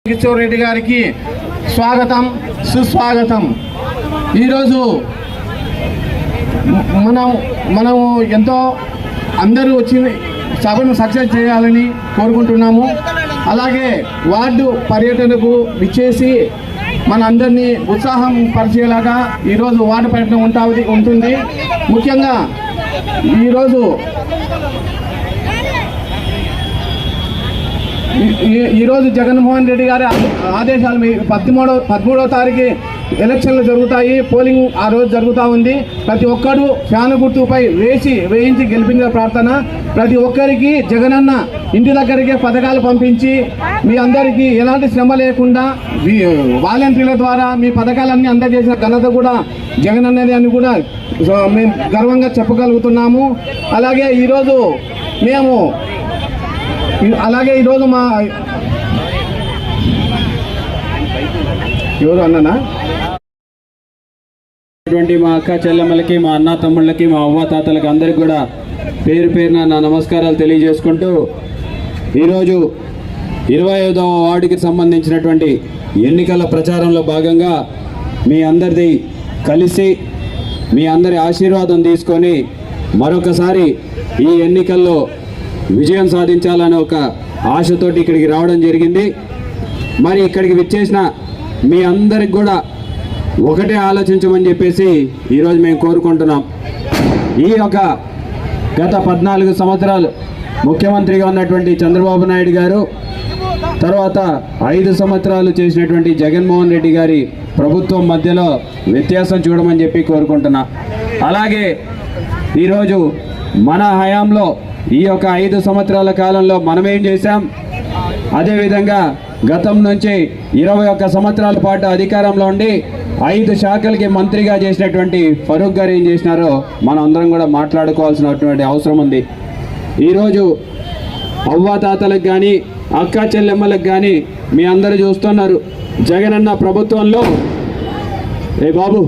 కిషోర్ రెడ్డి గారికి స్వాగతం సుస్వాగతం। ఈరోజు మనము ఎంతో అందరూ వచ్చి సభను సక్సెస్ చేయాలని కోరుకుంటున్నాము। అలాగే వార్డు పర్యటనకు విచ్చేసి మనందరినీ ఉత్సాహం పరిచేలాగా ఈరోజు వార్డు పర్యటన ఉంటుంది। ముఖ్యంగా ఈరోజు జగన్మోహన్ రెడ్డి గారి ఆదేశాల మీద 13వ తారీఖు ఎలక్షన్లు జరుగుతాయి। పోలింగ్ ఆ రోజు జరుగుతూ ఉంది। ప్రతి ఒక్కరూ ఫ్యాన్ గుర్తుపై వేయించి గెలిపించిన ప్రార్థన। ప్రతి ఒక్కరికి జగనన్న ఇంటి దగ్గరికి పథకాలు పంపించి మీ అందరికీ ఎలాంటి శ్రమ లేకుండా వాలంటీర్ల ద్వారా మీ పథకాలన్నీ అందజేసిన ఘనత కూడా జగనన్నది అని కూడా మేము గర్వంగా చెప్పగలుగుతున్నాము। అలాగే ఈరోజు మా ఎవరు అన్ననా మా అక్క చెల్లెమ్మలకి, మా అన్న తమ్ముళ్ళకి, మా అవ్వ తాతలకి అందరికి కూడా పేరు పేరున నా నమస్కారాలు తెలియజేసుకుంటూ ఈరోజు 25వ వార్డుకి సంబంధించినటువంటి ఎన్నికల ప్రచారంలో భాగంగా మీ అందరిది కలిసి మీ అందరి ఆశీర్వాదం తీసుకొని మరొకసారి ఈ ఎన్నికల్లో విజయం సాధించాలనే ఒక ఆశతోటి ఇక్కడికి రావడం జరిగింది। మరి ఇక్కడికి విచ్చేసిన మీ అందరికి కూడా ఒకటే ఆలోచించమని చెప్పేసి ఈరోజు మేము కోరుకుంటున్నాం। ఈ యొక్క గత 14 సంవత్సరాలు ముఖ్యమంత్రిగా ఉన్నటువంటి చంద్రబాబు నాయుడు గారు, తర్వాత 5 సంవత్సరాలు చేసినటువంటి జగన్మోహన్ రెడ్డి గారి ప్రభుత్వం మధ్యలో వ్యత్యాసం చూడమని చెప్పి కోరుకుంటున్నా। అలాగే ఈరోజు మన హయాంలో ఈ యొక్క 5 సంవత్సరాల కాలంలో మనం ఏం చేశాం, అదేవిధంగా గతం నుంచి 21 సంవత్సరాల పాటు అధికారంలో ఉండి 5 శాఖలకి మంత్రిగా చేసినటువంటి ఫరూక్ గారు ఏం చేసినారో మనం అందరం కూడా మాట్లాడుకోవాల్సినటువంటి అవసరం ఉంది। ఈరోజు అవ్వాతాతలకు కానీ అక్క చెల్లెమ్మలకు కానీ మీ అందరూ చూస్తున్నారు, జగనన్న ప్రభుత్వంలో బాబు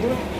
No,